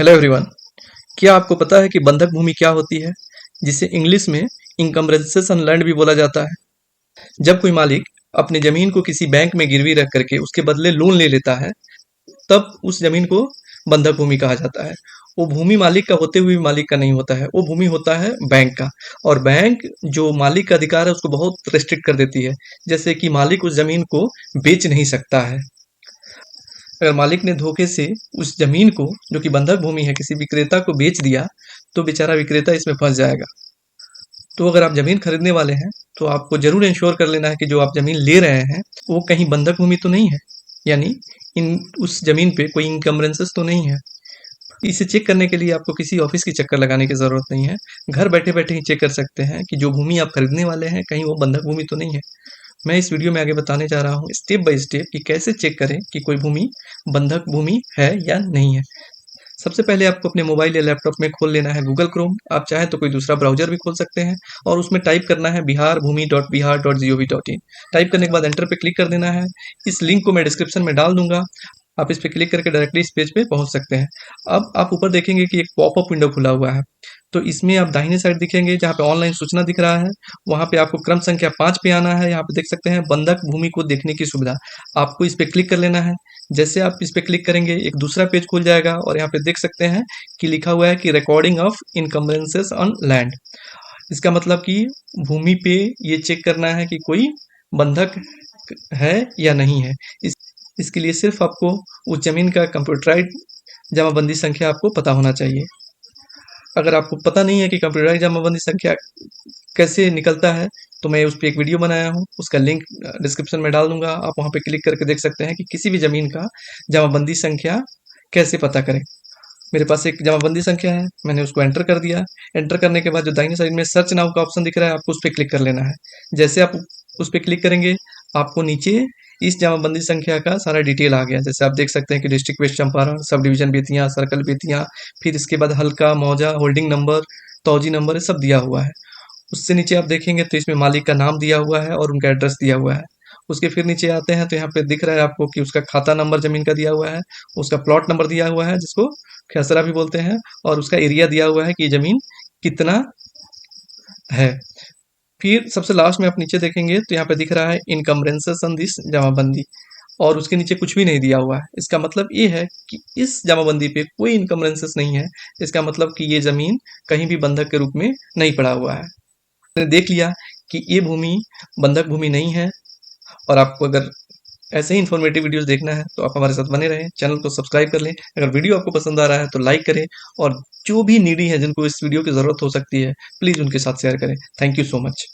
Hello everyone. क्या आपको पता है कि बंधक भूमि क्या होती है, जिसे इंग्लिश में इनकम्बरेंसेस ऑन लैंड भी बोला जाता है। जब कोई मालिक अपनी जमीन को किसी बैंक में गिरवी रख करके उसके बदले लोन ले लेता है, तब उस जमीन को बंधक भूमि कहा जाता है। वो भूमि मालिक का होते हुए भी मालिक का नहीं होता है, वो भूमि होता है बैंक का। और बैंक जो मालिक का अधिकार है उसको बहुत रेस्ट्रिक्ट कर देती है, जैसे कि मालिक उस जमीन को बेच नहीं सकता है। अगर मालिक ने धोखे से उस जमीन को, जो कि बंधक भूमि है, किसी विक्रेता को बेच दिया, तो बेचारा विक्रेता इसमें फंस जाएगा। तो अगर आप जमीन खरीदने वाले हैं, तो आपको जरूर इंश्योर कर लेना है कि जो आप जमीन ले रहे हैं वो कहीं बंधक भूमि तो नहीं है, यानी इन उस जमीन पे कोई इनकम्बरेंसेस तो नहीं है। इसे चेक करने के लिए आपको किसी ऑफिस की चक्कर लगाने की जरूरत नहीं है। घर बैठे बैठे ही चेक कर सकते हैं कि जो भूमि आप खरीदने वाले हैं कहीं वो बंधक भूमि तो नहीं है। मैं इस वीडियो में आगे बताने जा रहा हूँ स्टेप बाय स्टेप कि कैसे चेक करें कि कोई भूमि बंधक भूमि है या नहीं है। सबसे पहले आपको अपने मोबाइल या लैपटॉप में खोल लेना है गूगल क्रोम। आप चाहें तो कोई दूसरा ब्राउजर भी खोल सकते हैं और उसमें टाइप करना है biharbhumi.bihar.gov.in। टाइप करने के बाद एंटर पे क्लिक कर देना है। इस लिंक को मैं डिस्क्रिप्शन में डाल दूंगा, आप इस पे क्लिक करके डायरेक्टली इस पेज पे पहुंच सकते हैं। अब आप ऊपर देखेंगे कि एक पॉपअप विंडो खुला हुआ है, तो इसमें आप दाहिने साइड दिखेंगे जहाँ पे ऑनलाइन सूचना दिख रहा है, वहाँ पे आपको क्रम संख्या 5 पे आना है। यहाँ पे देख सकते हैं बंधक भूमि को देखने की सुविधा, आपको इस पे क्लिक कर लेना है। जैसे आप इस पे क्लिक करेंगे एक दूसरा पेज खुल जाएगा और यहाँ पे देख सकते हैं कि लिखा हुआ है कि रिकॉर्डिंग ऑफ इनकम्बरेंसेस ऑन लैंड। इसका मतलब कि भूमि पे ये चेक करना है कि कोई बंधक है या नहीं है। इसके लिए सिर्फ आपको उस जमीन का कंप्यूटराइज्ड जमाबंदी संख्या आपको पता होना चाहिए। अगर आपको पता नहीं है कि कंप्यूटराइज्ड जमाबंदी संख्या कैसे निकलता है, तो मैं उस पर एक वीडियो बनाया हूँ, उसका लिंक डिस्क्रिप्शन में डाल दूंगा। आप वहाँ पे क्लिक करके देख सकते हैं कि किसी भी जमीन का जमाबंदी संख्या कैसे पता करें। मेरे पास एक जमाबंदी संख्या है, मैंने उसको एंटर कर दिया। एंटर करने के बाद जो दाहिने साइड में सर्च नाउ का ऑप्शन दिख रहा है, आपको उस पर क्लिक कर लेना है। जैसे आप उस पर क्लिक करेंगे, आपको नीचे इस जमाबंदी संख्या का सारा डिटेल आ गया। जैसे आप देख सकते हैं कि district waste Champaran, sub division Bettiah, circle Bettiah, फिर इसके बाद हल्का, मौजा, होल्डिंग नंबर, तौजी नंबर, ये सब दिया हुआ है। उससे नीचे आप देखेंगे तो इसमें मालिक का नाम दिया हुआ है और उनका एड्रेस दिया हुआ है। उसके फिर नीचे आते हैं तो यहाँ पे दिख रहा है आपको कि उसका खाता नंबर जमीन का दिया हुआ है, उसका प्लॉट नंबर दिया हुआ है जिसको खेसरा भी बोलते हैं, और उसका एरिया दिया हुआ है कि ये जमीन कितना है। फिर सबसे लास्ट में आप नीचे देखेंगे तो यहाँ पे दिख रहा है इनकम्बरेंसेस ऑन दिस जमाबंदी, और उसके नीचे कुछ भी नहीं दिया हुआ है। इसका मतलब ये है कि इस जमाबंदी पे कोई इनकम्बरेंसेस नहीं है। इसका मतलब कि ये जमीन कहीं भी बंधक के रूप में नहीं पड़ा हुआ है। आपने देख लिया कि ये भूमि बंधक भूमि नहीं है। और आपको अगर ऐसे ही इन्फॉर्मेटिव वीडियोस देखना है तो आप हमारे साथ बने रहें, चैनल को सब्सक्राइब कर लें। अगर वीडियो आपको पसंद आ रहा है तो लाइक करें, और जो भी नीडी है जिनको इस वीडियो की ज़रूरत हो सकती है, प्लीज़ उनके साथ शेयर करें। Thank you so much.